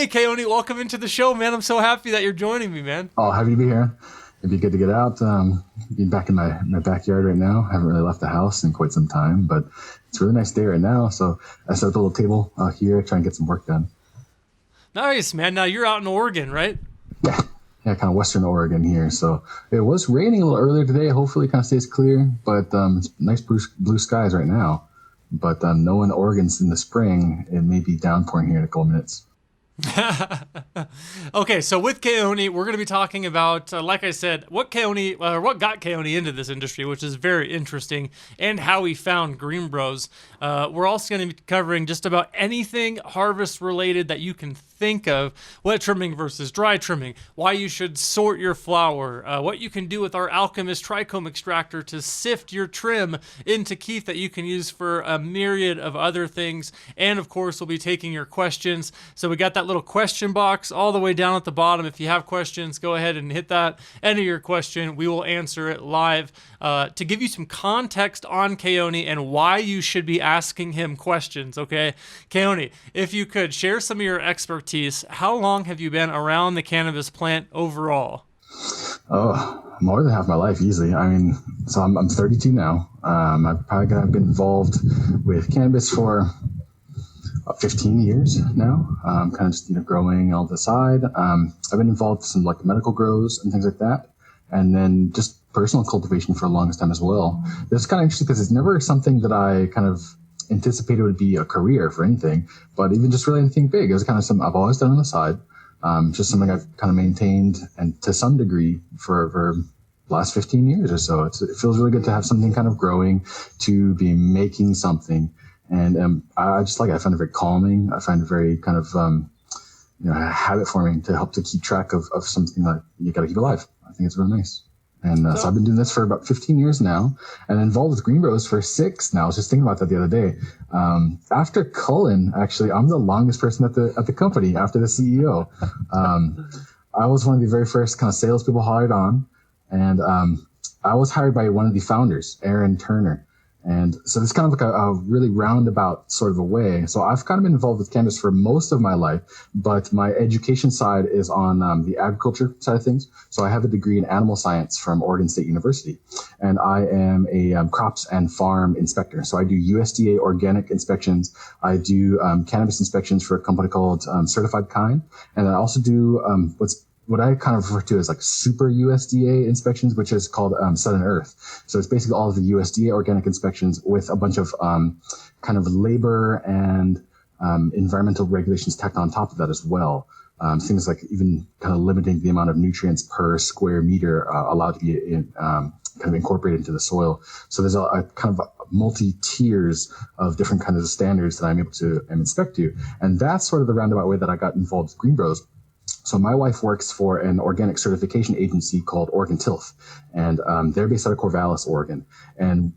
Hey, Keoni, welcome into the show, man. I'm so happy that you're joining me, man. Oh, happy to be here. It'd be good to get out. Being back in my backyard right now. I haven't really left the house in quite some time, but it's a really nice day right now. So I set up a little table out here, try and get some work done. Nice, man. Now you're out in Oregon, right? Yeah, kind of Western Oregon here. So it was raining a little earlier today. Hopefully it kind of stays clear, but it's nice blue skies right now. But knowing Oregon's in the spring, it may be downpouring here in a couple minutes. Okay, so with Keoni, we're going to be talking about, like I said, what got Keoni into this industry, which is very interesting, and how he found GreenBroz. We're also going to be covering just about anything harvest related that you can think of: wet trimming versus dry trimming, why you should sort your flower, what you can do with our Alchemist trichome extractor to sift your trim into keef that you can use for a myriad of other things, and of course we'll be taking your questions. So we got that little question box all the way down at the bottom. If you have questions, go ahead and hit that, enter your question, we will answer it live. To give you some context on Keoni and why you should be asking him questions, okay? Keoni, if you could share some of your expertise, how long have you been around the cannabis plant overall? Oh, more than half my life, easily. I mean, so I'm 32 now. I've probably been involved with cannabis for 15 years now, kind of just, growing on the side. I've been involved with some like medical grows and things like that. And then just personal cultivation for the longest time as well. It's kind of interesting because it's never something that I kind of anticipated would be a career for anything, but even just really anything big. It was kind of something I've always done on the side. Just something I've kind of maintained and to some degree for the last 15 years or so. It feels really good to have something kind of growing, to be making something. And I find it very calming. I find it very kind of, habit forming to help to keep track of something that you got to keep alive. I think it's really nice. And so I've been doing this for about 15 years now, and involved with GreenBroz for 6 now. I was just thinking about that the other day. After Cullen, actually, I'm the longest person at the company after the CEO. I was one of the very first kind of salespeople hired on, and I was hired by one of the founders, Aaron Turner. And so it's kind of like a really roundabout sort of a way. So I've kind of been involved with cannabis for most of my life, but my education side is on the agriculture side of things. So I have a degree in animal science from Oregon State University, and I am a crops and farm inspector. So I do USDA organic inspections. I do cannabis inspections for a company called Certified Kind. And I also do what I kind of refer to as like super USDA inspections, which is called Southern Earth. So it's basically all of the USDA organic inspections with a bunch of kind of labor and environmental regulations tacked on top of that as well. Things like even kind of limiting the amount of nutrients per square meter allowed to be kind of incorporated into the soil. So there's a kind of multi-tiers of different kinds of standards that I'm able to inspect to. And that's sort of the roundabout way that I got involved with GreenBroz. So my wife works for an organic certification agency called Oregon Tilth, and they're based out of Corvallis, Oregon. And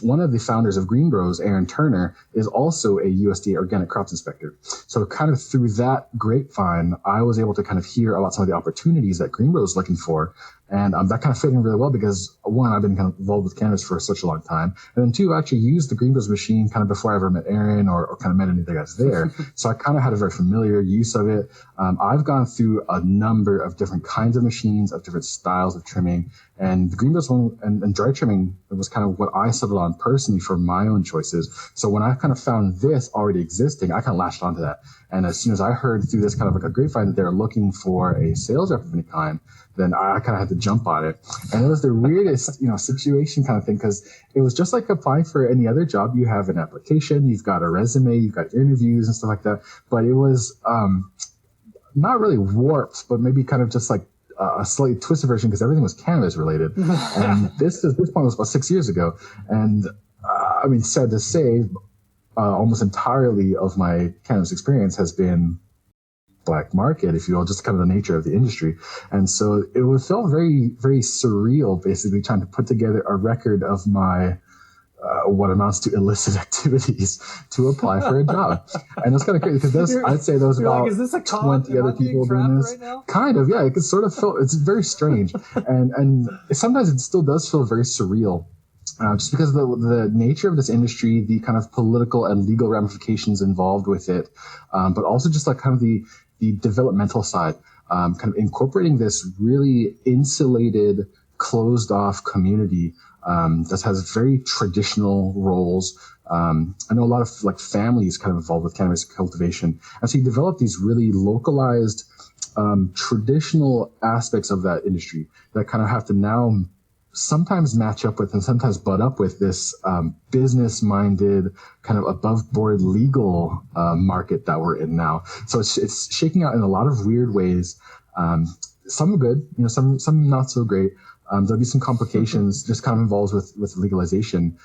one of the founders of GreenBroz, Aaron Turner, is also a USDA organic crops inspector. So kind of through that grapevine, I was able to kind of hear about some of the opportunities that GreenBroz is looking for. And that kind of fit in really well because, one, I've been kind of involved with cannabis for such a long time. And then two, I actually used the GreenBroz machine kind of before I ever met Aaron or kind of met any of the guys there. So I kind of had a very familiar use of it. I've gone through a number of different kinds of machines, of different styles of trimming. And the GreenBroz one and dry trimming was kind of what I settled on personally for my own choices. So when I kind of found this already existing, I kind of latched onto that. And as soon as I heard through this kind of like a grapevine that they were looking for a sales rep of any kind, then I kind of had to jump on it. And it was the weirdest, situation kind of thing, because it was just like applying for any other job. You have an application, you've got a resume, you've got interviews and stuff like that. But it was not really warped, but maybe kind of just like a slightly twisted version because everything was cannabis related. And this point was about 6 years ago. And sad to say, almost entirely of my cannabis experience has been black market, if you will, just kind of the nature of the industry. And so it would feel very, very surreal, basically trying to put together a record of my what amounts to illicit activities to apply for a job. And it's kind of crazy because I'd say there was about is this a 20 other people doing this. Right kind of, yeah. It could sort of feel, it's very strange. and sometimes it still does feel very surreal. Just because of the nature of this industry, the kind of political and legal ramifications involved with it, but also just like kind of the the developmental side, kind of incorporating this really insulated, closed off community that has very traditional roles. I know a lot of like families kind of involved with cannabis cultivation. And so you develop these really localized, traditional aspects of that industry that kind of have to now sometimes match up with and sometimes butt up with this business-minded, kind of above-board legal market that we're in now. So it's shaking out in a lot of weird ways. Some good, some not so great. There'll be some complications just kind of involved with legalization.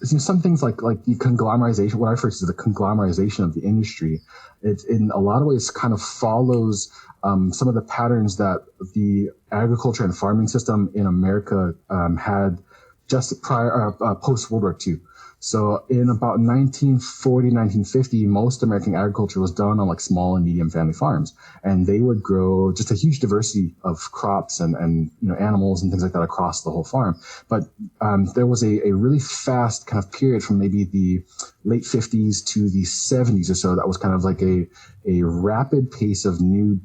Some things like the conglomerization, what I refer to as the conglomerization of the industry, it in a lot of ways kind of follows some of the patterns that the agriculture and farming system in America had just post World War II. So in about 1940, 1950, most American agriculture was done on like small and medium family farms, and they would grow just a huge diversity of crops and animals and things like that across the whole farm. But there was a really fast kind of period from maybe the late 50s to the 70s or so that was kind of like a rapid pace of new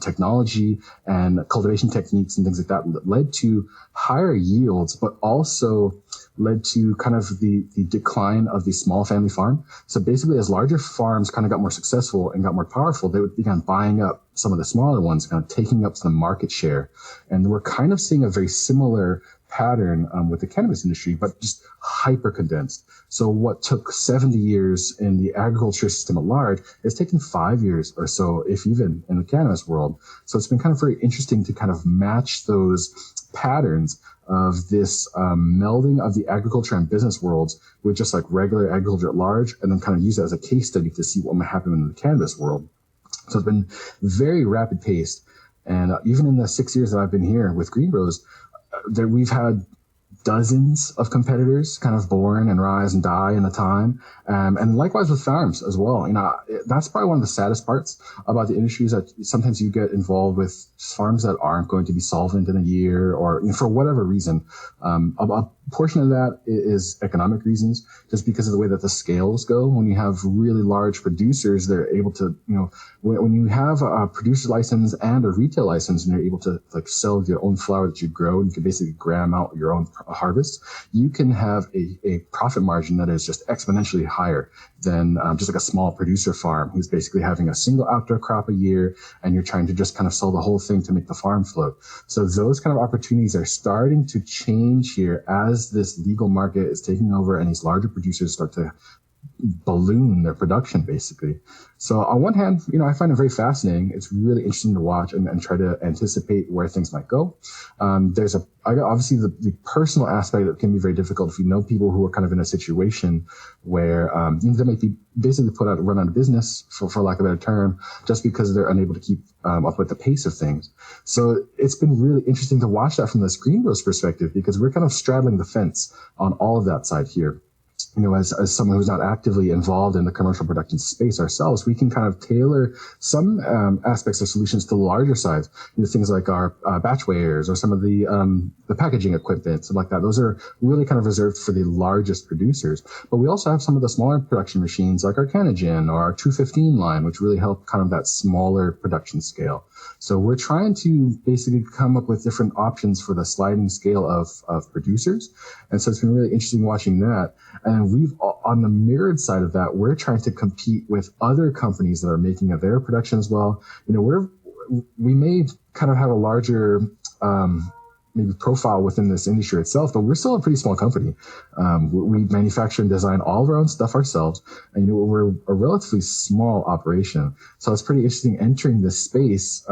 technology and cultivation techniques and things like that led to higher yields, but also led to kind of the decline of the small family farm. So basically, as larger farms kind of got more successful and got more powerful, they would begin buying up some of the smaller ones, kind of taking up some market share. And we're kind of seeing a very similar pattern with the cannabis industry, but just hyper condensed. So what took 70 years in the agriculture system at large is taking 5 years or so, if even, in the cannabis world. So it's been kind of very interesting to kind of match those patterns of this melding of the agriculture and business worlds with just like regular agriculture at large, and then kind of use that as a case study to see what might happen in the cannabis world. So it's been very rapid paced. And even in the 6 years that I've been here with GreenBroz, we've had dozens of competitors kind of born and rise and die in the time. And likewise with farms as well. That's probably one of the saddest parts about the industry is that sometimes you get involved with farms that aren't going to be solvent in a year or for whatever reason. A portion of that is economic reasons, just because of the way that the scales go. When you have really large producers, they're able to, when you have a producer license and a retail license and you're able to like sell your own flower that you grow and you can basically gram out your own harvest, you can have a profit margin that is just exponentially higher than just like a small producer farm who's basically having a single outdoor crop a year and you're trying to just kind of sell the whole thing to make the farm float. So those kind of opportunities are starting to change here as this legal market is taking over and these larger producers start to balloon their production basically. So on one hand, I find it very fascinating. It's really interesting to watch and try to anticipate where things might go. There's obviously the personal aspect that can be very difficult if you know people who are kind of in a situation where they might be basically run out of business for lack of a better term, just because they're unable to keep up with the pace of things. So it's been really interesting to watch that from this GreenBroz perspective, because we're kind of straddling the fence on all of that side here. As someone who's not actively involved in the commercial production space ourselves, we can kind of tailor some aspects of solutions to the larger sides. Things like our batch weighers or some of the packaging equipment, something like that. Those are really kind of reserved for the largest producers. But we also have some of the smaller production machines like our Cannagin or our 215 line, which really help kind of that smaller production scale. So we're trying to basically come up with different options for the sliding scale of producers. And so it's been really interesting watching that. And on the mirrored side of that, we're trying to compete with other companies that are making their production as well. We may kind of have a larger, maybe profile within this industry itself, but we're still a pretty small company. We manufacture and design all of our own stuff ourselves, and we're a relatively small operation. So it's pretty interesting entering this space.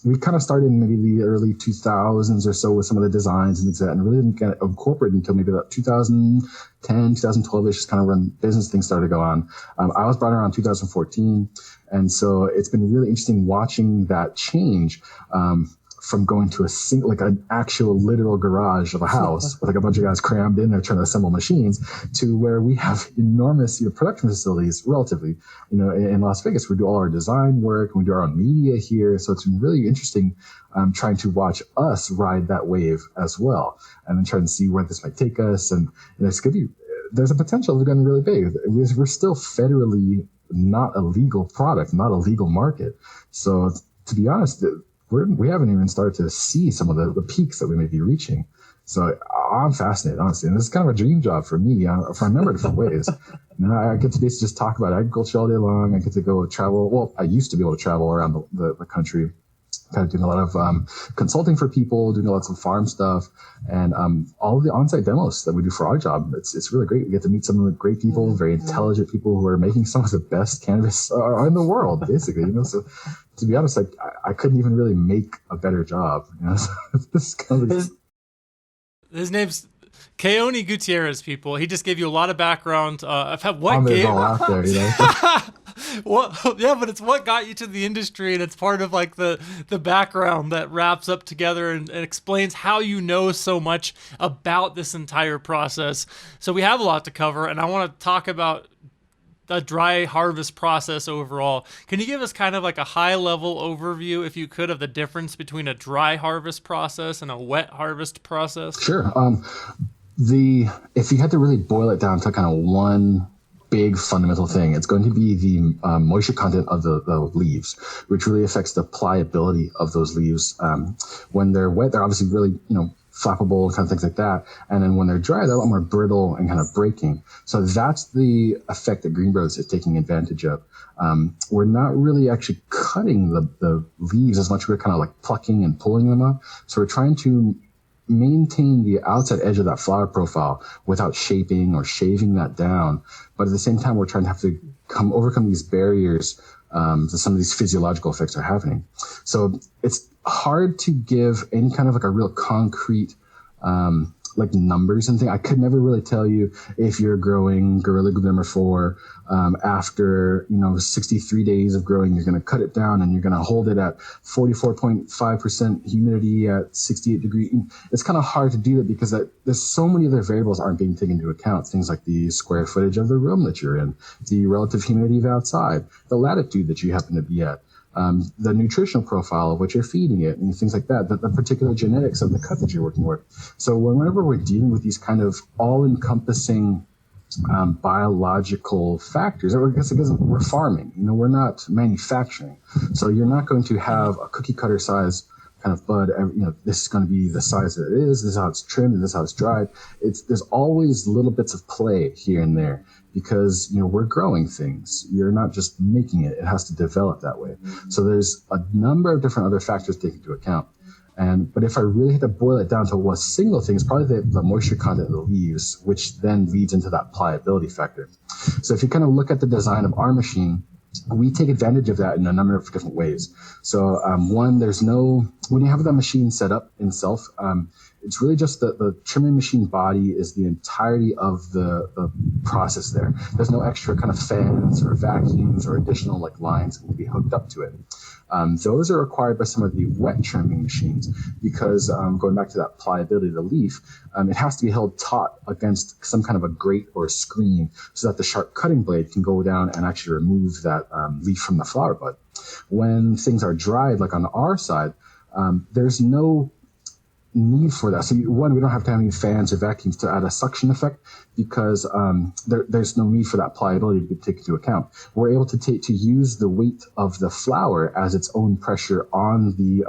We kind of started in maybe the early 2000s or so with some of the designs and things like that, and really didn't get incorporated until maybe about 2010, 2012-ish, just kind of when business things started to go on. I was brought around 2014, and so it's been really interesting watching that change. From going to an actual literal garage of a house with like a bunch of guys crammed in there trying to assemble machines, to where we have enormous production facilities relatively, in Las Vegas. We do all our design work and we do our own media here. So it's been really interesting trying to watch us ride that wave as well, and then trying to see where this might take us. And there's a potential of going really big. We're still federally not a legal product, not a legal market. So to be honest, we haven't even started to see some of the peaks that we may be reaching. So I'm fascinated, honestly. And this is kind of a dream job for me for a number of different ways. And I get to basically just talk about agriculture all day long. I get to go travel. Well, I used to be able to travel around the country, kind of doing a lot of consulting for people, doing lots of farm stuff, and all of the on-site demos that we do for our job. It's really great. We get to meet some of the great people, very intelligent people who are making some of the best cannabis in the world, basically. So to be honest, like I couldn't even really make a better job. So this is kind of his name's Keoni Gutierrez, people. He just gave you a lot of background. I've had all out there, Yeah, but it's what got you to the industry, and it's part of like the background that wraps up together and explains how you know so much about this entire process. So we have a lot to cover, and I want to talk about the dry harvest process overall. Can you give us kind of like a high level overview, if you could, of the difference between a dry harvest process and a wet harvest process? Sure. If you had to really boil it down to kind of one big fundamental thing, it's going to be the moisture content of the leaves, which really affects the pliability of those leaves. When they're wet, they're obviously really, flappable, kind of things like that. And then when they're dry, they're a lot more brittle and kind of breaking. So that's the effect that GreenBroz is taking advantage of. We're not really actually cutting the leaves as much. We're kind of like plucking and pulling them up. So we're trying to maintain the outside edge of that flower profile without shaping or shaving that down. But at the same time, we're trying to have to overcome these barriers that some of these physiological effects are happening. So it's hard to give any kind of like a real concrete like numbers and things. I could never really tell you if you're growing Gorilla Glue number 4 after 63 days of growing, you're going to cut it down and you're going to hold it at 44.5% humidity at 68 degrees. It's kind of hard to do that because there's so many other variables aren't being taken into account. Things like the square footage of the room that you're in, the relative humidity of outside, the latitude that you happen to be at, the nutritional profile of what you're feeding it, and things like that, the particular genetics of the cut that you're working with. So whenever we're dealing with these kind of all-encompassing biological factors, I guess because we're farming, we're not manufacturing. So you're not going to have a cookie cutter size kind of bud. This is going to be the size that it is. This is how it's trimmed, and this is how it's dried. There's always little bits of play here and there, because we're growing things. You're not just making it; it has to develop that way. So there's a number of different other factors taken into account. But if I really had to boil it down to one single thing, it's probably the moisture content of the leaves, which then leads into that pliability factor. So if you kind of look at the design of our machine, we take advantage of that in a number of different ways. So one, when you have that machine set up in itself, it's really just the trimming machine body is the entirety of the process there. There's no extra kind of fans or vacuums or additional like lines that will be hooked up to it. Those are required by some of the wet trimming machines because going back to that pliability of the leaf, it has to be held taut against some kind of a grate or a screen so that the sharp cutting blade can go down and actually remove that leaf from the flower bud. When things are dried, like on our side, there's no need for that. So one, we don't have to have any fans or vacuums to add a suction effect because there's no need for that pliability to be taken into account. We're able to use the weight of the flower as its own pressure on the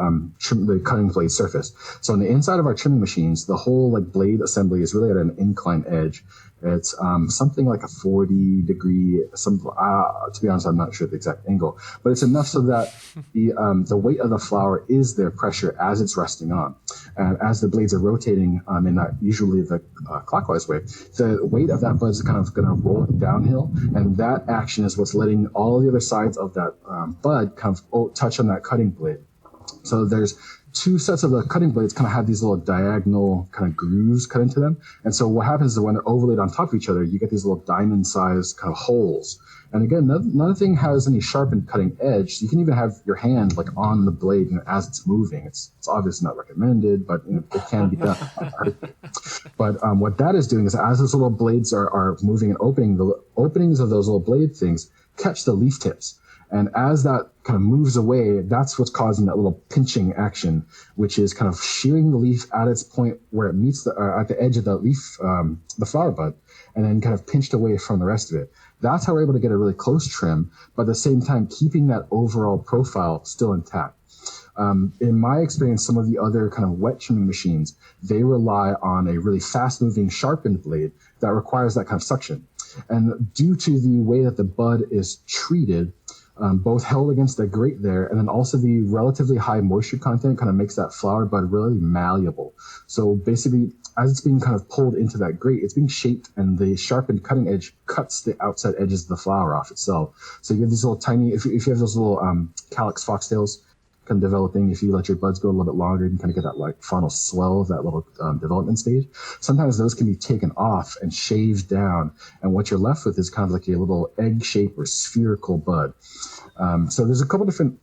cutting blade surface. So on the inside of our trimming machines, the whole like blade assembly is really at an inclined edge. It's something like a 40 degree, to be honest, I'm not sure the exact angle, but it's enough so that the weight of the flower is their pressure as it's resting on. And as the blades are rotating in that usually the clockwise way, the weight of that bud is kind of going to roll it downhill. And that action is what's letting all the other sides of that bud kind of touch on that cutting blade. So there's two sets of the cutting blades kind of have these little diagonal kind of grooves cut into them. And so what happens is when they're overlaid on top of each other, you get these little diamond-sized kind of holes. And again, none thing has any sharpened cutting edge. You can even have your hand like on the blade as it's moving. It's obviously not recommended, but it can be done. But what that is doing is as those little blades are moving and opening, the openings of those little blade things catch the leaf tips. And as that kind of moves away, that's what's causing that little pinching action, which is kind of shearing the leaf at its point where it meets at the edge of the leaf, the flower bud, and then kind of pinched away from the rest of it. That's how we're able to get a really close trim, but at the same time, keeping that overall profile still intact. In my experience, some of the other kind of wet trimming machines, they rely on a really fast moving sharpened blade that requires that kind of suction. And due to the way that the bud is treated, both held against the grate there, and then also the relatively high moisture content kind of makes that flower bud really malleable. So basically, as it's being kind of pulled into that grate, it's being shaped, and the sharpened cutting edge cuts the outside edges of the flower off itself. So you have these little tiny, if you have those little calyx foxtails kind of developing, if you let your buds go a little bit longer, you can kind of get that like final swell of that little development stage. Sometimes those can be taken off and shaved down, and what you're left with is kind of like a little egg shape or spherical bud. So there's a couple different,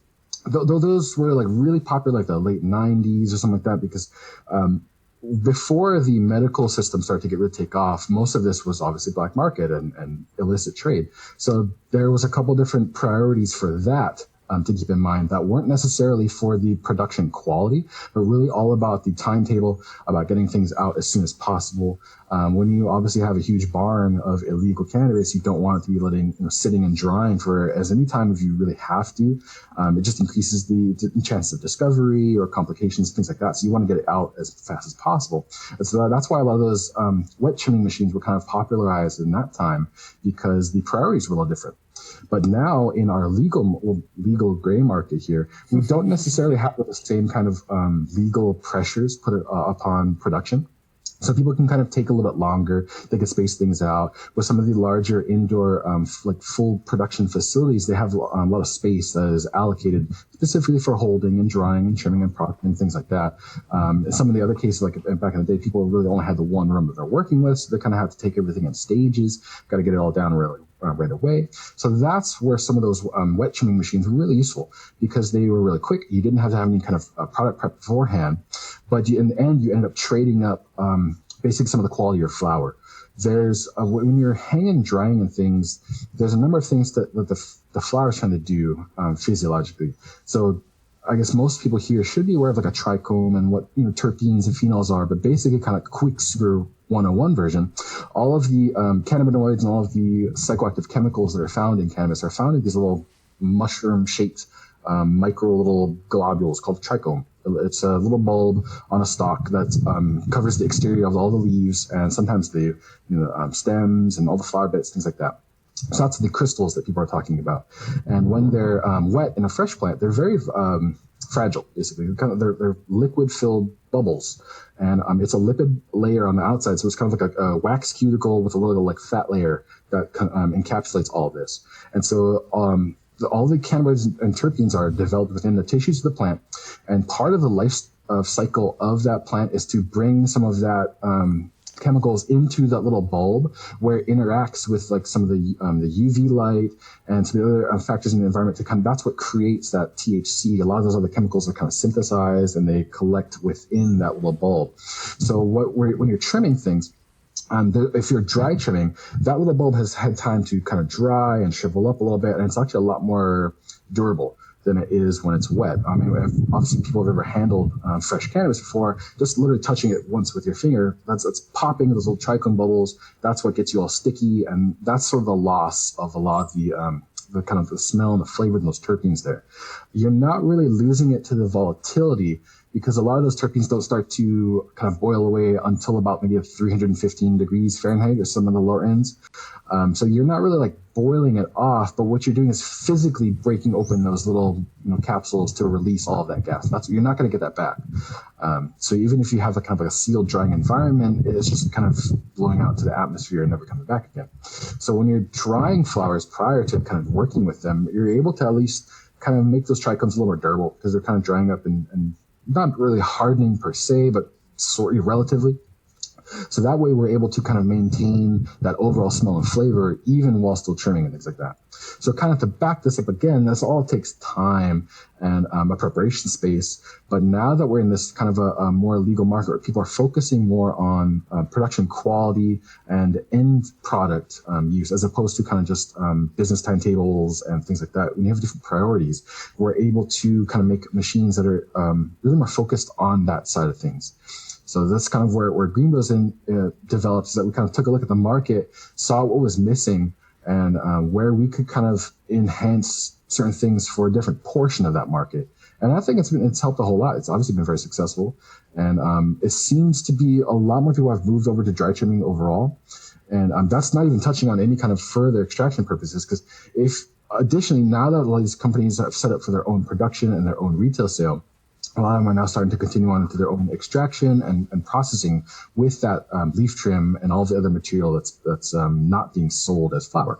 those were like really popular like the late 90s or something like that, because before the medical system started to get really take off, most of this was obviously black market and illicit trade. So there was a couple different priorities for that to keep in mind that weren't necessarily for the production quality, but really all about the timetable, about getting things out as soon as possible. When you obviously have a huge barn of illegal cannabis, you don't want it to be sitting and drying for as any time as you really have to. It just increases the chance of discovery or complications, things like that. So you want to get it out as fast as possible. And so that's why a lot of those wet trimming machines were kind of popularized in that time, because the priorities were a little different. But now in our legal gray market here, we don't necessarily have the same kind of legal pressures put upon production. So people can kind of take a little bit longer. They can space things out. With some of the larger indoor, like full production facilities, they have a lot of space that is allocated specifically for holding and drying and trimming and processing and things like that. Some of the other cases, like back in the day, people really only had the one room that they're working with, so they kind of have to take everything in stages. Got to get it all down really right away. So that's where some of those wet trimming machines were really useful, because they were really quick. You didn't have to have any kind of product prep beforehand, but in the end, you ended up trading up basically some of the quality of your flower. There's when you're hanging, drying and things, there's a number of things that the flower is trying to do physiologically. So I guess most people here should be aware of like a trichome and what terpenes and phenols are, but basically kind of quick super 101 version. All of the cannabinoids and all of the psychoactive chemicals that are found in cannabis are found in these little mushroom-shaped micro little globules called trichome. It's a little bulb on a stalk that covers the exterior of all the leaves and sometimes the stems and all the flower bits, things like that. So that's the crystals that people are talking about. And when they're wet in a fresh plant, they're very fragile, basically. They're liquid-filled bubbles. And it's a lipid layer on the outside, so it's kind of like a wax cuticle with a little like fat layer that encapsulates all of this. And so all the cannabinoids and terpenes are developed within the tissues of the plant, and part of the life cycle of that plant is to bring some of that chemicals into that little bulb, where it interacts with like some of the UV light and some of the other factors in the environment that's what creates that THC. A lot of those other chemicals are kind of synthesized and they collect within that little bulb. So when you're trimming things, if you're dry trimming, that little bulb has had time to kind of dry and shrivel up a little bit, and it's actually a lot more durable than it is when it's wet. I mean, obviously people have ever handled fresh cannabis before, just literally touching it once with your finger, that's popping those little trichome bubbles. That's what gets you all sticky, and that's sort of the loss of a lot of the kind of the smell and the flavor and those terpenes there. You're not really losing it to the volatility, because a lot of those terpenes don't start to kind of boil away until about maybe 315 degrees Fahrenheit or some of the lower ends. So you're not really like boiling it off, but what you're doing is physically breaking open those little capsules to release all of that gas. You're not going to get that back. So even if you have a kind of like a sealed drying environment, it's just kind of blowing out to the atmosphere and never coming back again. So when you're drying flowers prior to kind of working with them, you're able to at least kind of make those trichomes a little more durable, because they're kind of drying up and not really hardening per se, but sort of relatively. So that way we're able to kind of maintain that overall smell and flavor even while still trimming and things like that. So kind of to back this up again, this all takes time and a preparation space. But now that we're in this kind of a more legal market where people are focusing more on production quality and end product use, as opposed to kind of just business timetables and things like that, when you have different priorities, we're able to kind of make machines that are really more focused on that side of things. So that's kind of where GreenBroz developed, is that we kind of took a look at the market, saw what was missing, and where we could kind of enhance certain things for a different portion of that market. And I think it's helped a whole lot. It's obviously been very successful. And it seems to be a lot more people have moved over to dry trimming overall. And that's not even touching on any kind of further extraction purposes, because if additionally, now that a lot of these companies have set up for their own production and their own retail sale, a lot of them are now starting to continue on into their own extraction and processing with that leaf trim and all the other material that's not being sold as flower.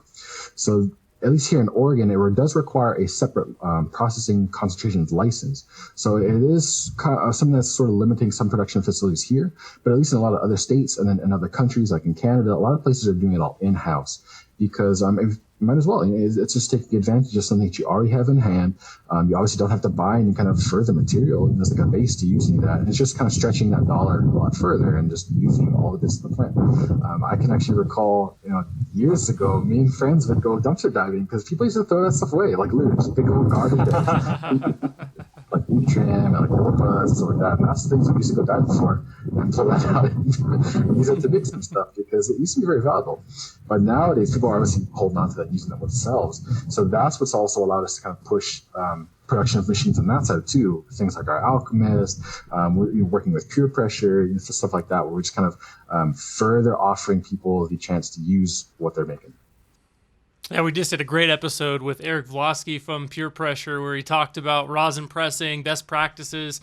So at least here in Oregon, it does require a separate processing concentration license. So it is kind of something that's sort of limiting some production facilities here, but at least in a lot of other states and then in other countries, like in Canada, a lot of places are doing it all in-house, because you might as well. It's just taking advantage of something that you already have in hand. You obviously don't have to buy any kind of further material. There's like a base to using that. And it's just kind of stretching that dollar a lot further and just using all the bits of the plant. I can actually recall, years ago, me and friends would go dumpster diving because people used to throw that stuff away, like literally just big old garbage bags. Like leaf trim and like buds and stuff like that. And that's the things we used to go diving for and pull that out and use it to mix some stuff, because it used to be very valuable. But nowadays, people are obviously holding on to that, using them themselves. So that's what's also allowed us to kind of push production of machines on that side too. Things like our Alchemist, we're working with Pure Pressure, stuff like that, where we're just kind of further offering people the chance to use what they're making. Yeah, we just did a great episode with Eric Vlosky from Pure Pressure, where he talked about rosin pressing, best practices,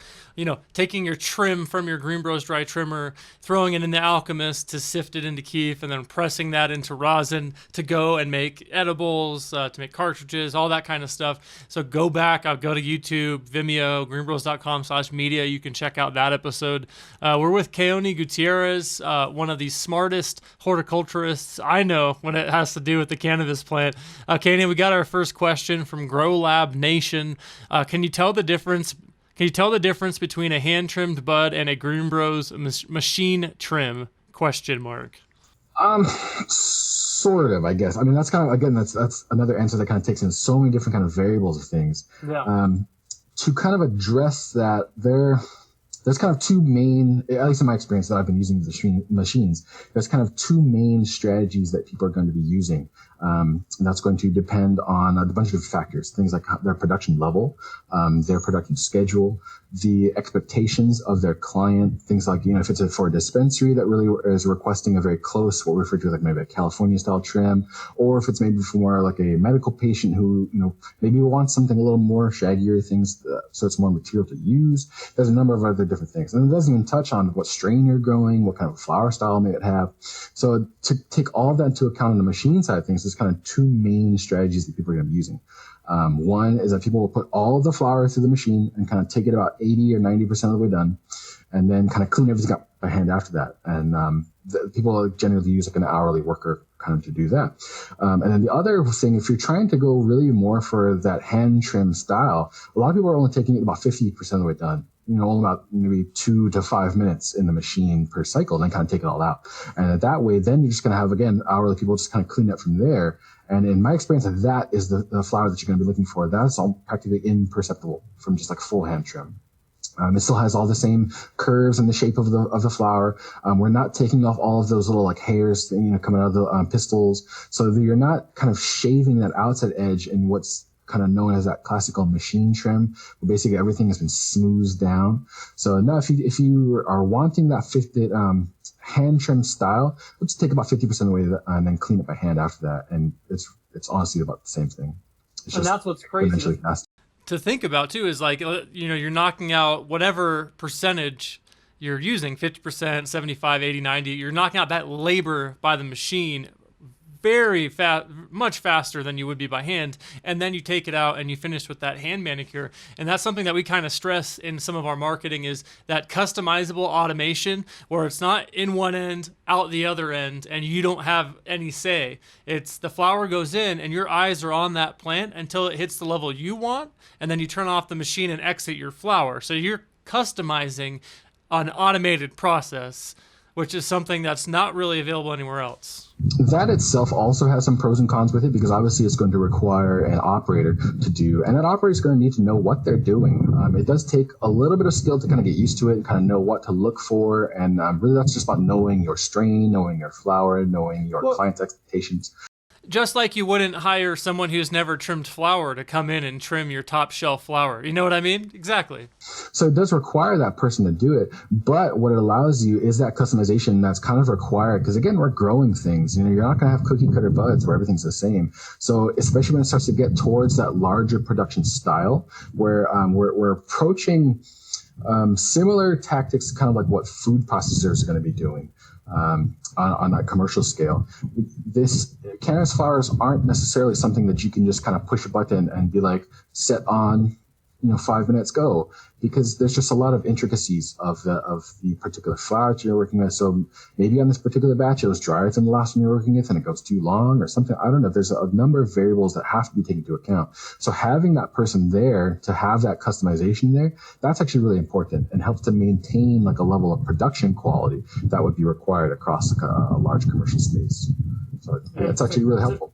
taking your trim from your GreenBroz dry trimmer, throwing it in the Alchemist to sift it into keef, and then pressing that into rosin to go and make edibles, to make cartridges, all that kind of stuff. So go back, I'll go to YouTube, Vimeo, GreenBroz.com/media. You can check out that episode. We're with Keoni Gutierrez, one of the smartest horticulturists I know when it has to do with the cannabis plant. Keoni, we got our first question from Grow Lab Nation. Can you tell the difference between a hand trimmed bud and a GreenBroz machine trim? ? Sort of, I guess. I mean, that's kind of, again, that's another answer that kind of takes in so many different kind of variables of things. Yeah. To kind of address that, there's kind of two main, at least in my experience that I've been using the machines, there's kind of two main strategies that people are going to be using. And that's going to depend on a bunch of different factors, things like their production level, their production schedule, the expectations of their client, things like, if it's for a dispensary that really is requesting a very close, what we refer to like maybe a California style trim, or if it's maybe for more like a medical patient who, maybe wants something a little more shaggier things, so it's more material to use. There's a number of other different things. And it doesn't even touch on what strain you're growing, what kind of flower style may it have. So to take all of that into account on the machine side of things, there's kind of two main strategies that people are going to be using. One is that people will put all of the flour through the machine and kind of take it about 80 or 90% of the way done, and then kind of clean everything up by hand after that. And people generally use like an hourly worker kind of to do that. And then the other thing, if you're trying to go really more for that hand trim style, a lot of people are only taking it about 50% of the way done. Only about maybe 2 to 5 minutes in the machine per cycle, and then kind of take it all out. And that way, then you're just going to have, again, hourly people just kind of clean it from there. And in my experience, that is the flower that you're going to be looking for. That's all practically imperceptible from just like full hand trim. It still has all the same curves and the shape of the flower. We're not taking off all of those little like hairs, coming out of the pistils. So you're not kind of shaving that outside edge in what's kind of known as that classical machine trim, where basically everything has been smoothed down. So now if you are wanting that fitted hand trim style, let's take about 50% of the way and then clean it by hand after that. And it's honestly about the same thing. It's and just that's what's crazy faster to think about too, is like, you're knocking out whatever percentage you're using, 50%, 75, 80, 90, you're knocking out that labor by the machine very fast, much faster than you would be by hand. And then you take it out and you finish with that hand manicure. And that's something that we kind of stress in some of our marketing, is that customizable automation, where it's not in one end, out the other end, and you don't have any say. It's the flower goes in and your eyes are on that plant until it hits the level you want. And then you turn off the machine and exit your flower. So you're customizing an automated process, which is something that's not really available anywhere else. That itself also has some pros and cons with it, because obviously it's going to require an operator to do, and that operator is going to need to know what they're doing. It does take a little bit of skill to kind of get used to it and kind of know what to look for. And really that's just about knowing your strain, knowing your flower, knowing your client's expectations. Just like you wouldn't hire someone who's never trimmed flower to come in and trim your top shelf flower. You know what I mean? Exactly. So it does require that person to do it, but what it allows you is that customization that's kind of required, because again, we're growing things. You know, you're not going to have cookie cutter buds where everything's the same. So especially when it starts to get towards that larger production style, where we're approaching similar tactics, kind of like what food processors are going to be doing. On that commercial scale, this cannabis flowers aren't necessarily something that you can just kind of push a button and be like, set on, 5 minutes, go, because there's just a lot of intricacies of the particular flower that you're working with. So maybe on this particular batch, it was drier than the last one you're working with and it goes too long or something. I don't know. There's a number of variables that have to be taken into account. So having that person there to have that customization there, that's actually really important and helps to maintain like a level of production quality that would be required across a large commercial space. So yeah, it's actually really helpful.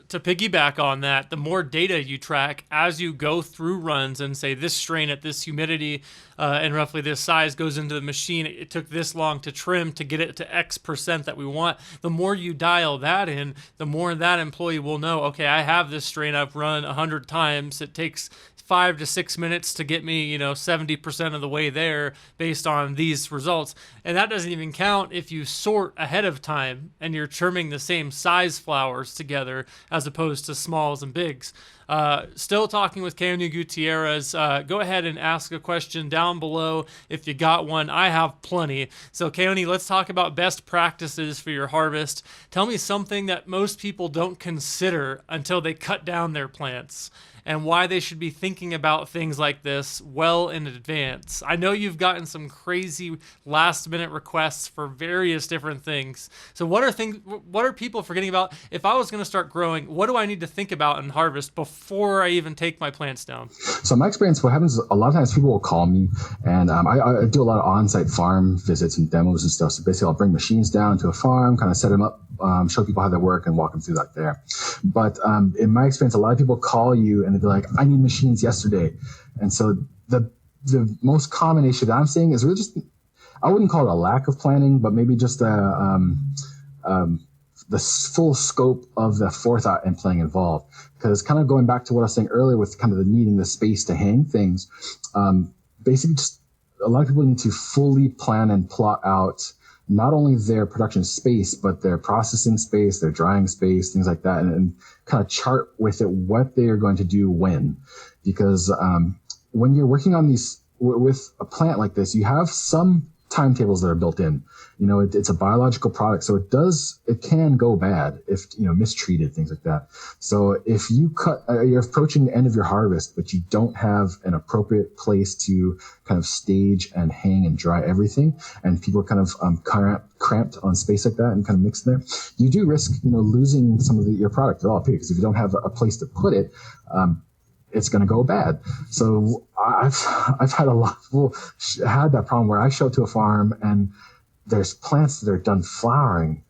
To piggyback on that, the more data you track as you go through runs and say this strain at this humidity and roughly this size goes into the machine, it took this long to trim to get it to X% that we want. The more you dial that in, the more that employee will know, okay, I have this strain I've run 100 times. It takes 5 to 6 minutes to get me, 70% of the way there based on these results. And that doesn't even count if you sort ahead of time and you're trimming the same size flowers together as opposed to smalls and bigs. Still talking with Keoni Gutierrez. Go ahead and ask a question down below if you got one. I have plenty. So Keoni, let's talk about best practices for your harvest. Tell me something that most people don't consider until they cut down their plants, and why they should be thinking about things like this well in advance. I know you've gotten some crazy last-minute requests for various different things. So what are people forgetting about? If I was going to start growing, what do I need to think about in harvest before I even take my plants down? So in my experience, what happens is a lot of times people will call me, and I do a lot of on-site farm visits and demos and stuff. So basically, I'll bring machines down to a farm, kind of set them up, show people how they work, and walk them through that there. But in my experience, a lot of people call you and they'll be like, I need machines yesterday. And so the most common issue that I'm seeing is really just, I wouldn't call it a lack of planning, but maybe just the full scope of the forethought and planning involved. Because kind of going back to what I was saying earlier with kind of the needing the space to hang things, basically just a lot of people need to fully plan and plot out not only their production space, but their processing space, their drying space, things like that, and kind of chart with it what they are going to do when. Because when you're working on these, with a plant like this, you have some timetables that are built in. It's a biological product, so it can go bad if, mistreated, things like that. So if you're approaching the end of your harvest, but you don't have an appropriate place to kind of stage and hang and dry everything, and people are kind of cramped on space like that and kind of mixed there, you do risk, losing some of your product at all, because if you don't have a place to put it, it's going to go bad. So I've had a lot of people had that problem where I show up to a farm and there's plants that are done flowering,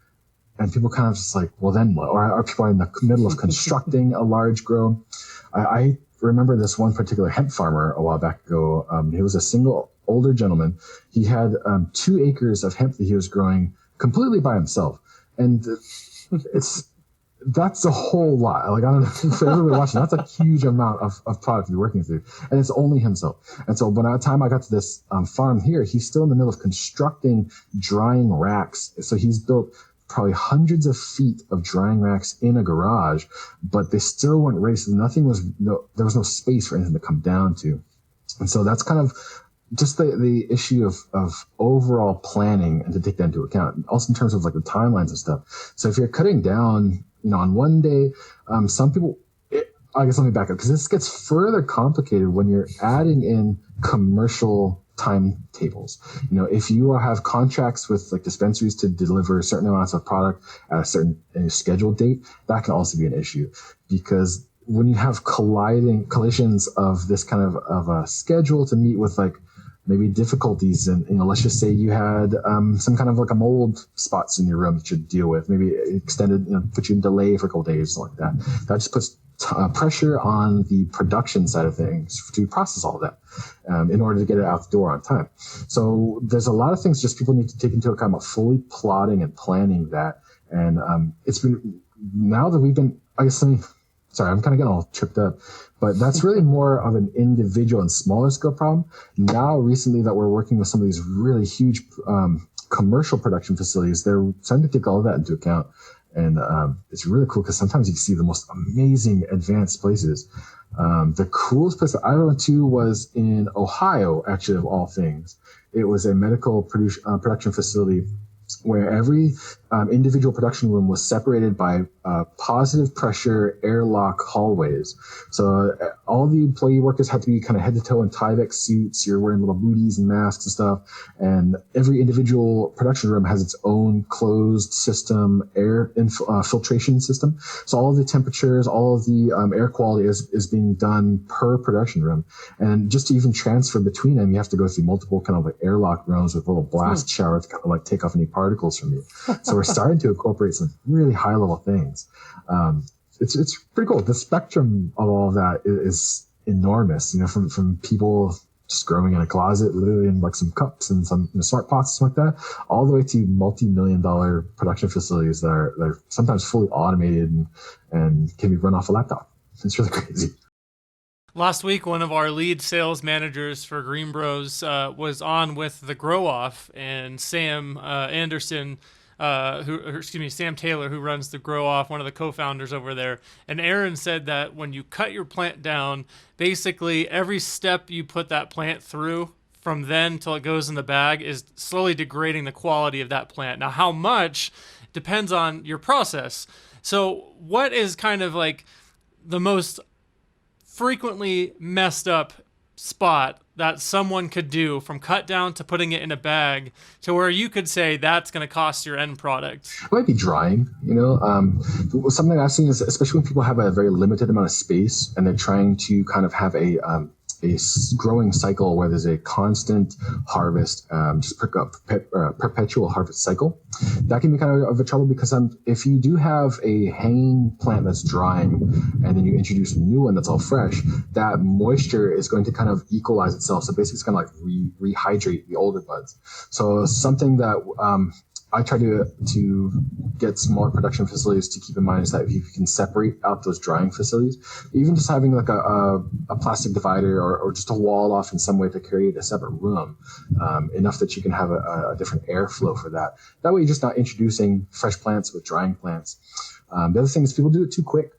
and people kind of just like, well, then what? Or people are in the middle of constructing a large grow. I remember this one particular hemp farmer a while back ago. He was a single older gentleman. He had 2 acres of hemp that he was growing completely by himself. And that's a whole lot. Like, I don't know, for everybody watching, that's a huge amount of product to be working through. And it's only himself. And so by the time I got to this farm here, he's still in the middle of constructing drying racks. So he's built probably hundreds of feet of drying racks in a garage, but they still weren't ready. So there was no space for anything to come down to. And so that's kind of just the issue of overall planning, and to take that into account. Also in terms of like the timelines and stuff. So if you're cutting down, on one day, some people, I guess let me back up, because this gets further complicated when you're adding in commercial timetables. If you have contracts with like dispensaries to deliver certain amounts of product at a certain scheduled date, that can also be an issue, because when you have collisions of this kind of a schedule to meet with like maybe difficulties, and let's just say you had some kind of like a mold spots in your room that you deal with, maybe extended, put you in delay for a couple days, like that. That just puts pressure on the production side of things to process all of that in order to get it out the door on time. So there's a lot of things just people need to take into account about fully plotting and planning that. And it's been now that we've been, I guess, sorry, I'm kind of getting all tripped up, but that's really more of an individual and smaller scale problem. Now, recently that we're working with some of these really huge commercial production facilities, they're starting to take all of that into account. And it's really cool because sometimes you see the most amazing advanced places. The coolest place that I went to was in Ohio, actually, of all things. It was a medical production facility where every individual production room was separated by positive pressure airlock hallways. So all the employee workers had to be kind of head to toe in Tyvek suits. You're wearing little booties and masks and stuff. And every individual production room has its own closed system, air filtration system. So all of the temperatures, all of the air quality is being done per production room. And just to even transfer between them, you have to go through multiple kind of like airlock rooms with a little blast shower to kind of like take off any particles from you. So we're starting to incorporate some really high level things. It's pretty cool. The spectrum of all of that is enormous, from people just growing in a closet, literally in like some cups and some smart pots, something like that, all the way to multi-million-dollar production facilities that are sometimes fully automated and can be run off a laptop. It's really crazy. Last week, one of our lead sales managers for GreenBroz was on with the Grow Off, and Sam Anderson, Sam Taylor, who runs the Grow Off, one of the co-founders over there. And Aaron said that when you cut your plant down, basically every step you put that plant through from then till it goes in the bag is slowly degrading the quality of that plant. Now, how much depends on your process. So what is kind of like the most frequently messed up spot that someone could do from cut down to putting it in a bag to where you could say that's going to cost your end product? It might be drying, something I've seen is, especially when people have a very limited amount of space and they're trying to kind of have a growing cycle where there's a constant harvest, perpetual harvest cycle. That can be kind of a trouble because if you do have a hanging plant that's drying and then you introduce a new one that's all fresh, that moisture is going to kind of equalize itself. So basically it's going to like rehydrate the older buds. So something that I try to get smaller production facilities to keep in mind is that if you can separate out those drying facilities, even just having like a plastic divider or just a wall off in some way to create a separate room, enough that you can have a different airflow for that. That way you're just not introducing fresh plants with drying plants. The other thing is people do it too quick.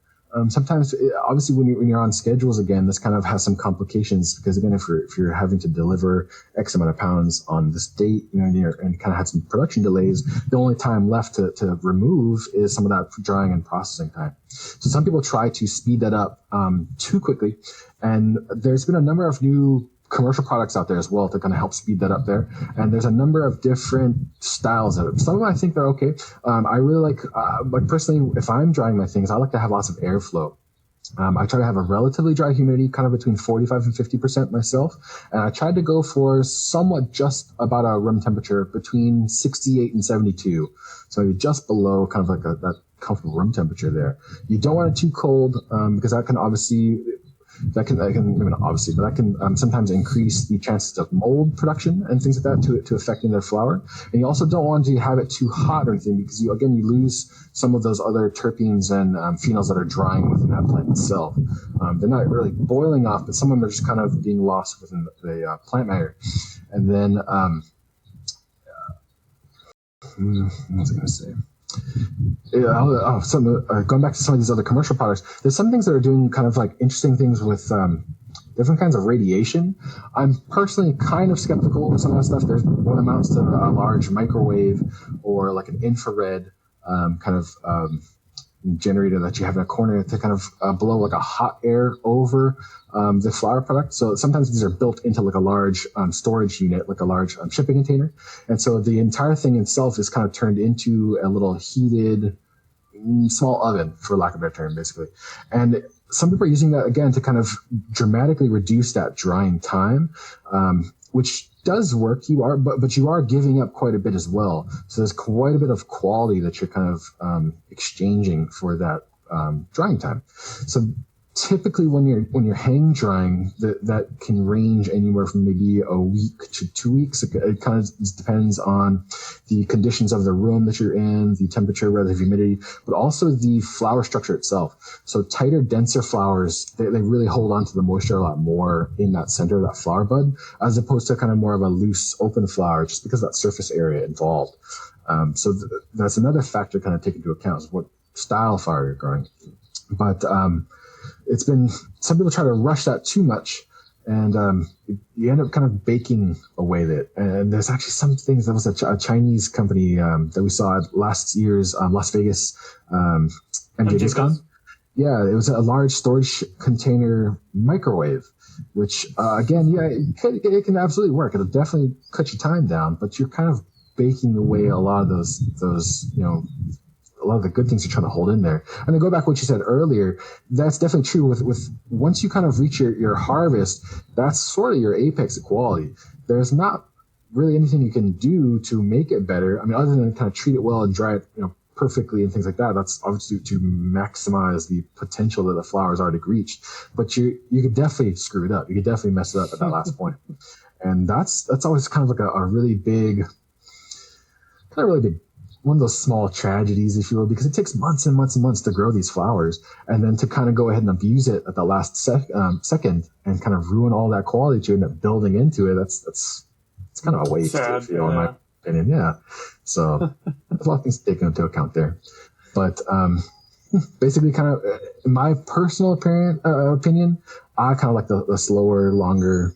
Sometimes, obviously, when you're on schedules again, this kind of has some complications because again, if you're having to deliver X amount of pounds on this date, and kind of had some production delays, the only time left to remove is some of that drying and processing time. So some people try to speed that up too quickly, and there's been a number of new commercial products out there as well to kind of help speed that up there. And there's a number of different styles of it. Some of them I think they're okay. I really like personally, if I'm drying my things, I like to have lots of airflow. I try to have a relatively dry humidity, kind of between 45 and 50% myself. And I tried to go for somewhat just about a room temperature between 68 and 72. So maybe just below kind of like that comfortable room temperature there. You don't want it too cold because that can obviously maybe not obviously, but that can sometimes increase the chances of mold production and things like that to affecting their flower. And you also don't want to have it too hot or anything because you lose some of those other terpenes and phenols that are drying within that plant itself. They're not really boiling off, but some of them are just kind of being lost within the plant matter. And then, what was I going to say? Going back to some of these other commercial products, there's some things that are doing kind of like interesting things with different kinds of radiation. I'm personally kind of skeptical of some of that stuff. There's what amounts to a large microwave or like an infrared kind of generator that you have in a corner to kind of blow like a hot air over the flower product. So sometimes these are built into like a large storage unit, like a large shipping container. And so the entire thing itself is kind of turned into a little heated small oven, for lack of a better term, basically. And some people are using that again to kind of dramatically reduce that drying time, which does work. But you are giving up quite a bit as well. So there's quite a bit of quality that you're kind of exchanging for that drying time. So typically when you're hang drying, that can range anywhere from maybe a week to 2 weeks. It kind of depends on the conditions of the room that you're in, the temperature, the humidity, but also the flower structure itself. So tighter, denser flowers, they really hold on to the moisture a lot more in that center of that flower bud, as opposed to kind of more of a loose, open flower, just because of that surface area involved. So that's another factor kind of take into account, is what style of flower you're growing. But it's been, some people try to rush that too much, and you end up kind of baking away with it. And there's actually some things, there was a Chinese company that we saw at last year's Las Vegas MJBizCon. Yeah, it was a large storage container microwave, which again, yeah, it can absolutely work. It'll definitely cut your time down, but you're kind of baking away a lot of those a lot of the good things you're trying to hold in there. And to go back to what you said earlier, that's definitely true with once you kind of reach your harvest, that's sort of your apex of quality. There's not really anything you can do to make it better. I mean, other than kind of treat it well and dry it, perfectly and things like that. That's obviously to maximize the potential that the flower's already reached. But you could definitely screw it up. You could definitely mess it up at that last point. And that's always kind of like a really big, one of those small tragedies, if you will, because it takes months and months and months to grow these flowers, and then to kind of go ahead and abuse it at the last second and kind of ruin all that quality that you end up building into it. That's kind of a waste, in my opinion. Yeah. So there's a lot of things to take into account there. But basically, kind of in my personal opinion, I kind of like the slower, longer,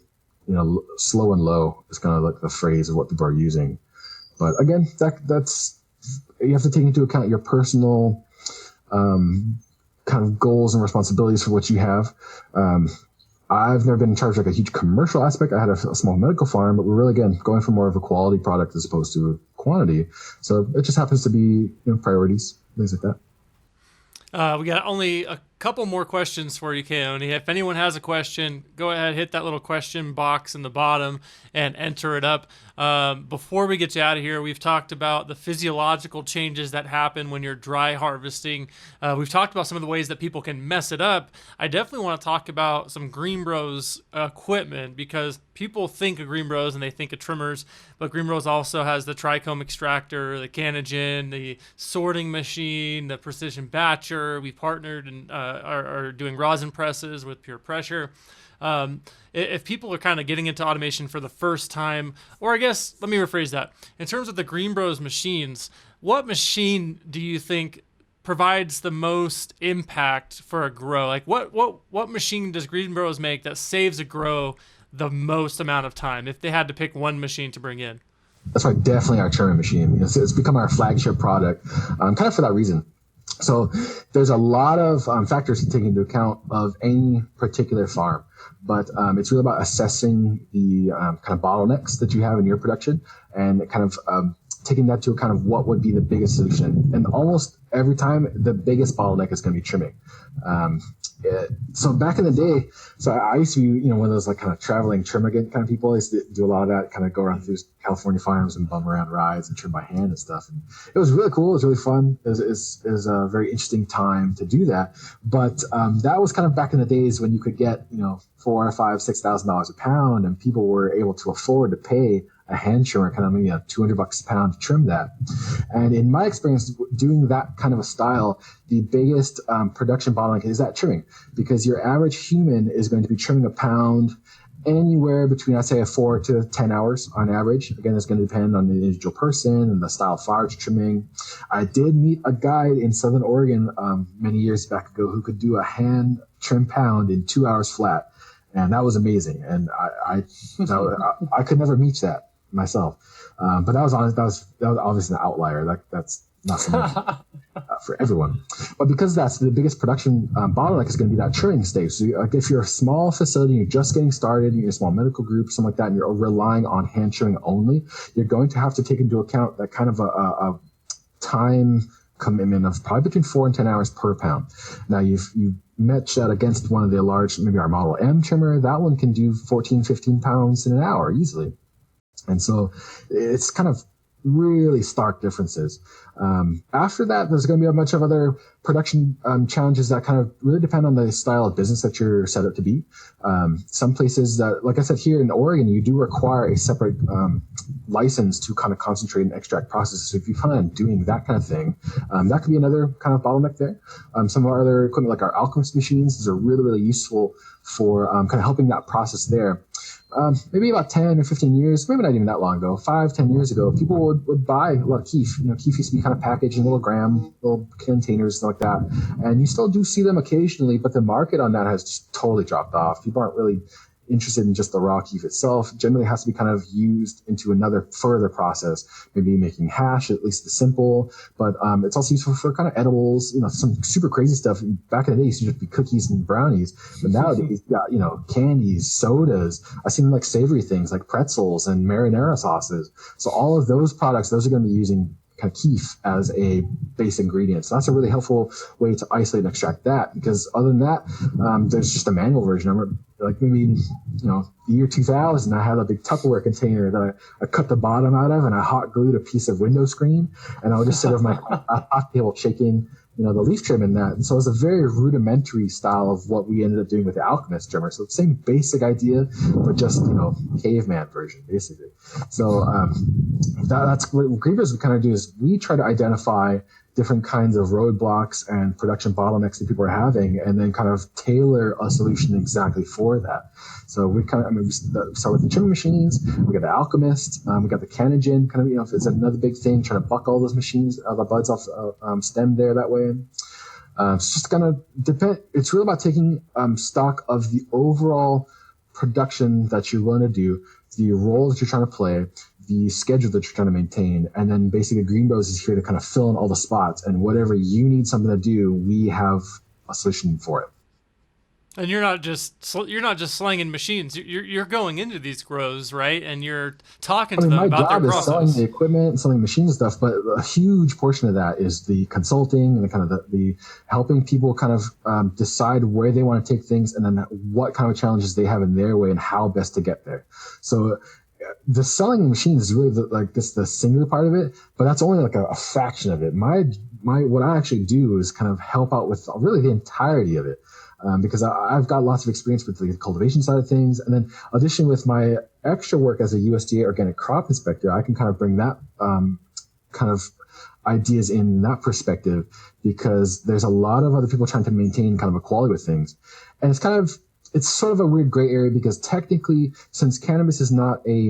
slow and low is kind of like the phrase of what people are using. But again, that's, you have to take into account your personal kind of goals and responsibilities for what you have. I've never been in charge of like a huge commercial aspect. I had a small medical farm, but we're really, again, going for more of a quality product as opposed to quantity. So it just happens to be priorities, things like that. We got only a couple more questions for you, Keoni. If anyone has a question, go ahead, hit that little question box in the bottom and enter it up. Before we get you out of here, we've talked about the physiological changes that happen when you're dry harvesting. We've talked about some of the ways that people can mess it up. I definitely want to talk about some GreenBroz equipment, because people think of GreenBroz and they think of trimmers, but GreenBroz also has the trichome extractor, the Canogen, the sorting machine, the precision batcher. We partnered and are doing rosin presses with Pure Pressure. If people are kind of getting into automation for the first time, or I guess, let me rephrase that. In terms of the GreenBroz machines, what machine do you think provides the most impact for a grow? Like what machine does GreenBroz make that saves a grow the most amount of time, if they had to pick one machine to bring in? That's right, definitely our trimming machine. It's become our flagship product, kind of for that reason. So there's a lot of factors to take into account of any particular farm, but it's really about assessing the kind of bottlenecks that you have in your production, and kind of taking that to account of what would be the biggest solution. And almost every time, the biggest bottleneck is going to be trimming. So back in the day, so I used to be, one of those like kind of traveling trim again kind of people. I used to do a lot of that, kind of go around through California farms and bum around rides and trim by hand and stuff. And it was really cool. It was really fun. It was a very interesting time to do that. But that was kind of back in the days when you could get, $4,000, $5,000, $6,000 a pound, and people were able to afford to pay a hand trimmer, kind of maybe $200 a pound to trim that. And in my experience doing that kind of a style, the biggest production bottleneck is that trimming, because your average human is going to be trimming a pound anywhere between, I'd say, 4 to 10 hours on average. Again, it's going to depend on the individual person and the style of flower you're trimming. I did meet a guy in Southern Oregon many years back ago who could do a hand trim pound in 2 hours flat. And that was amazing. And I could never reach that myself. But that was obviously an outlier. That's not something for everyone. But because that's the biggest production bottleneck is going to be that trimming stage. So if you're a small facility, you're just getting started, you're a small medical group, something like that, and you're relying on hand trimming only, you're going to have to take into account that kind of a time commitment of probably between 4 and 10 hours per pound. Now you match that against one of the large, maybe our Model M trimmer. That one can do 14, 15 pounds in an hour easily. And so it's kind of really stark differences. After that, there's going to be a bunch of other production challenges that kind of really depend on the style of business that you're set up to be. Some places that, like I said, here in Oregon, you do require a separate license to kind of concentrate and extract processes. So if you plan on doing that kind of thing, that could be another kind of bottleneck there. Some of our other equipment, like our Alchemist machines, these are really, really useful for kind of helping that process there. Maybe about 10 or 15 years, maybe not even that long ago, 5-10 years ago, people would buy a lot of keef. Keef used to be kind of packaged in little containers, like that. And you still do see them occasionally, but the market on that has just totally dropped off. People aren't really interested in just the raw keef itself. Generally has to be kind of used into another further process, maybe making hash, at least the simple, but it's also useful for kind of edibles, some super crazy stuff. Back in the day, it used to just be cookies and brownies, but nowadays you got, candies, sodas. I've seen like savory things like pretzels and marinara sauces. So all of those products, those are going to be using kind of keef as a base ingredient. So that's a really helpful way to isolate and extract that, because other than that, there's just a manual version. I remember like maybe, the year 2000, I had a big Tupperware container that I cut the bottom out of, and I hot glued a piece of window screen, and I would just sit over my hot table shaking, the leaf trim in that. And so it was a very rudimentary style of what we ended up doing with the Alchemist trimmer. So the same basic idea, but just, caveman version, basically. So that's what GreenBroz would kind of do, is we try to identify different kinds of roadblocks and production bottlenecks that people are having, and then kind of tailor a solution exactly for that. So we kind of, we start with the trimmer machines, we got the Alchemist, we got the Canogen, kind of, if it's another big thing, trying to buck all those machines, the buds off stem there that way. It's just gonna depend. It's really about taking stock of the overall production that you're willing to do, the role that you're trying to play, the schedule that you're trying to maintain, and then basically GreenBroz is here to kind of fill in all the spots, and whatever you need something to do, we have a solution for it. And you're not just slanging machines. You're going into these grows, right? And you're talking to them about their process. My job is selling the equipment and selling machines and stuff, but a huge portion of that is the consulting and the kind of the helping people kind of decide where they want to take things, and then what kind of challenges they have in their way and how best to get there. So the selling machines is really the singular part of it, but that's only like a fraction of it. My what I actually do is kind of help out with really the entirety of it. Because I've got lots of experience with the cultivation side of things. And then addition with my extra work as a USDA organic crop inspector, I can kind of bring that kind of ideas in that perspective, because there's a lot of other people trying to maintain kind of equality with things. And it's sort of a weird gray area, because technically, since cannabis is not a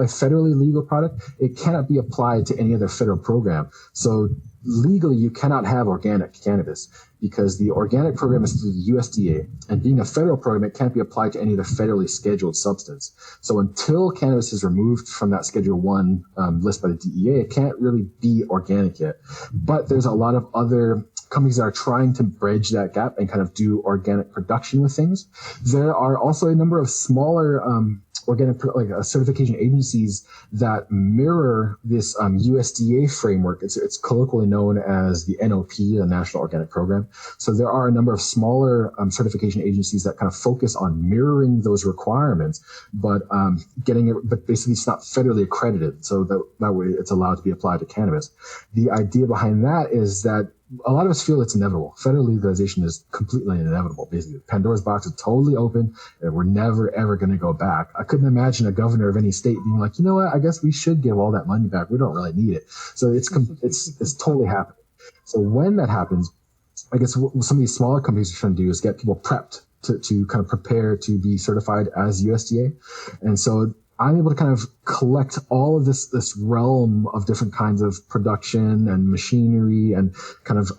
federally legal product, it cannot be applied to any other federal program. So legally, you cannot have organic cannabis, because the organic program is through the USDA, and being a federal program, it can't be applied to any other federally scheduled substance. So until cannabis is removed from that Schedule 1 list by the DEA, it can't really be organic yet. But there's a lot of other companies that are trying to bridge that gap and kind of do organic production with things. There are also a number of smaller organic certification agencies that mirror this USDA framework. It's colloquially known as the NOP, the National Organic Program. So there are a number of smaller certification agencies that kind of focus on mirroring those requirements, but but basically it's not federally accredited. So that way it's allowed to be applied to cannabis. The idea behind that is that a lot of us feel it's inevitable. Federal legalization is completely inevitable. Basically, Pandora's box is totally open, and we're never, ever going to go back. I couldn't imagine a governor of any state being like, you know what, I guess we should give all that money back. We don't really need it. So it's totally happening. So when that happens, I guess what some of these smaller companies are trying to do is get people prepped to kind of prepare to be certified as USDA. And so I'm able to kind of collect all of this realm of different kinds of production and machinery and kind of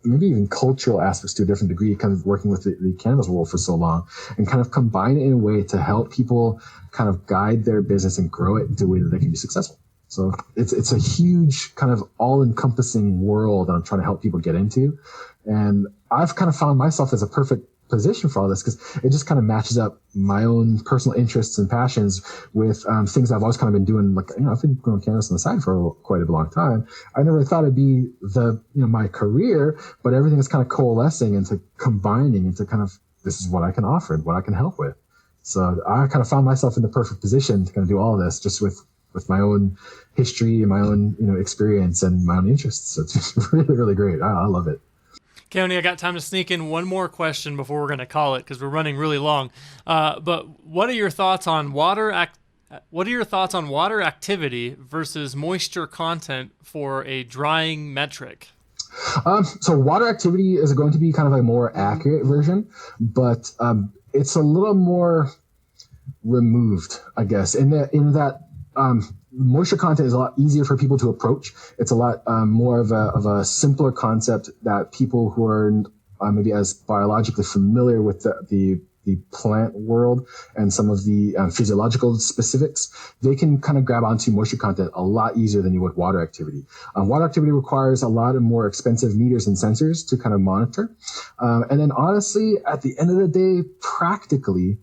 maybe even cultural aspects to a different degree, kind of working with the cannabis world for so long, and kind of combine it in a way to help people kind of guide their business and grow it into a way that they can be successful. So it's a huge kind of all-encompassing world that I'm trying to help people get into. And I've kind of found myself as a perfect position for all this, because it just kind of matches up my own personal interests and passions with things I've always kind of been doing. Like, I've been growing cannabis on the side for quite a long time. I never thought it'd be my career, but everything is kind of coalescing into combining into kind of, this is what I can offer and what I can help with. So I kind of found myself in the perfect position to kind of do all of this, just with with my own history and my own, experience and my own interests. So it's just really, really great. I love it. Keoni, I got time to sneak in one more question before we're going to call it because we're running really long. But what are your thoughts on water activity versus moisture content for a drying metric? So water activity is going to be kind of a more accurate version, but it's a little more removed, I guess, in that moisture content is a lot easier for people to approach. It's a lot more of a simpler concept that people who are maybe as biologically familiar with the plant world and some of the physiological specifics, they can kind of grab onto moisture content a lot easier than you would water activity. Water activity requires a lot of more expensive meters and sensors to kind of monitor. And then honestly, at the end of the day, practically,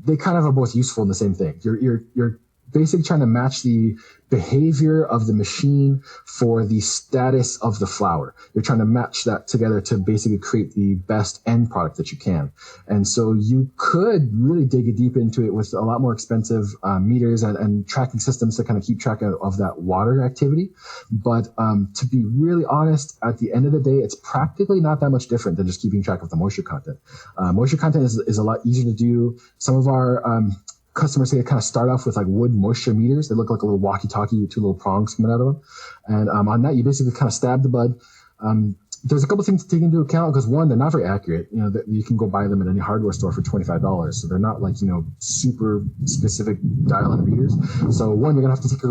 they kind of are both useful in the same thing. You're basically trying to match the behavior of the machine for the status of the flower. You're trying to match that together to basically create the best end product that you can. And so you could really dig deep into it with a lot more expensive meters and tracking systems to kind of keep track of that water activity. But to be really honest, at the end of the day, it's practically not that much different than just keeping track of the moisture content. Moisture content is a lot easier to do. Some of our customers, they kind of start off with like wood moisture meters. They look like a little walkie-talkie with two little prongs coming out of them. And on that, you basically kind of stab the bud. There's a couple of things to take into account because one, they're not very accurate. You can go buy them at any hardware store for $25. So they're not like, super specific dial-in readers. So one, you're going to have to take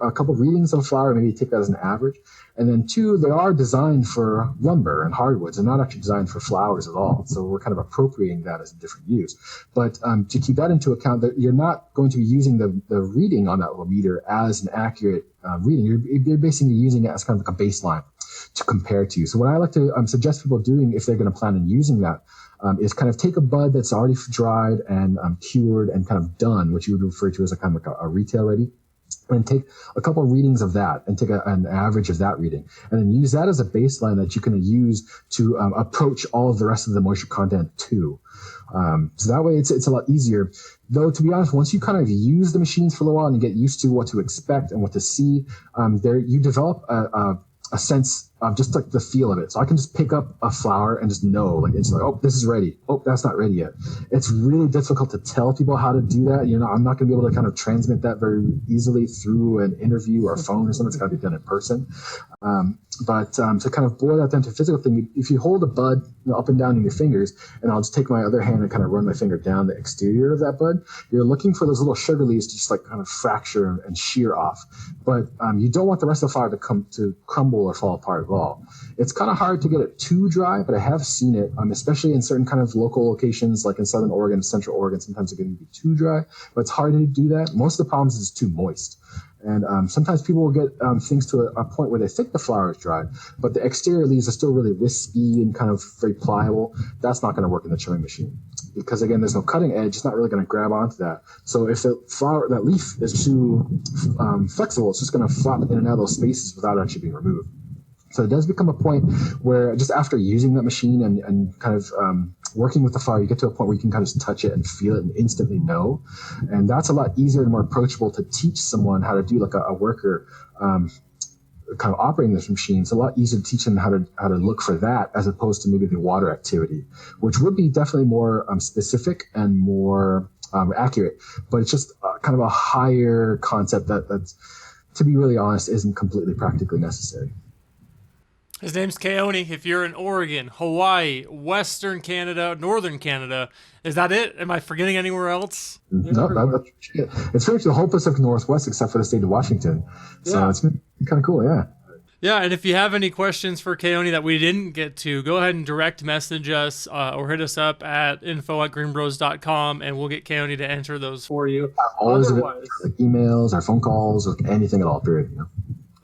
a couple of readings of a flower, maybe take that as an average. And then two, they are designed for lumber and hardwoods. They're not actually designed for flowers at all. So we're kind of appropriating that as a different use. But to keep that into account, that you're not going to be using the reading on that little meter as an accurate reading. You're basically using it as kind of like a baseline to compare to. So what I like to suggest people doing if they're going to plan on using that is kind of take a bud that's already dried and cured and kind of done, which you would refer to as a kind of like a retail ready, and take a couple of readings of that and take an average of that reading, and then use that as a baseline that you can use to approach all of the rest of the moisture content too. So that way it's a lot easier. Though, to be honest, once you kind of use the machines for a little while and you get used to what to expect and what to see, you develop a sense of just like the feel of it. So I can just pick up a flower and just know, like, it's like, oh, this is ready. Oh, that's not ready yet. It's really difficult to tell people how to do that. I'm not going to be able to kind of transmit that very easily through an interview or a phone or something. It's got to be done in person. But to kind of boil that down to a physical thing, if you hold a bud up and down in your fingers, and I'll just take my other hand and kind of run my finger down the exterior of that bud, you're looking for those little sugar leaves to just like kind of fracture and shear off. But you don't want the rest of the flower to crumble or fall apart at all. It's kind of hard to get it too dry, but I have seen it, especially in certain kind of local locations, like in Southern Oregon, Central Oregon. Sometimes it can be too dry, but it's hard to do that. Most of the problems is it's too moist. And sometimes people will get things to a point where they think the flower is dry, but the exterior leaves are still really wispy and kind of very pliable. That's not going to work in the chilling machine because, again, there's no cutting edge. It's not really going to grab onto that. So if that leaf is too flexible, it's just going to flop in and out of those spaces without actually being removed. So it does become a point where just after using that machine and kind of working with the flower, you get to a point where you can kind of just touch it and feel it and instantly know. And that's a lot easier and more approachable to teach someone how to do, like a worker kind of operating this machine. It's a lot easier to teach them how to look for that as opposed to maybe the water activity, which would be definitely more specific and more accurate. But it's just kind of a higher concept that's, to be really honest, isn't completely practically necessary. His name's Keoni. If you're in Oregon, Hawaii, Western Canada, Northern Canada, is that it? Am I forgetting anywhere else? No, that's it. It's pretty much the whole Pacific Northwest except for the state of Washington. So it's kind of cool, yeah. Yeah, and if you have any questions for Keoni that we didn't get to, go ahead and direct message us or hit us up at info@GreenBroz.com, and we'll get Keoni to answer those for you. Always like emails or phone calls or anything at all, period.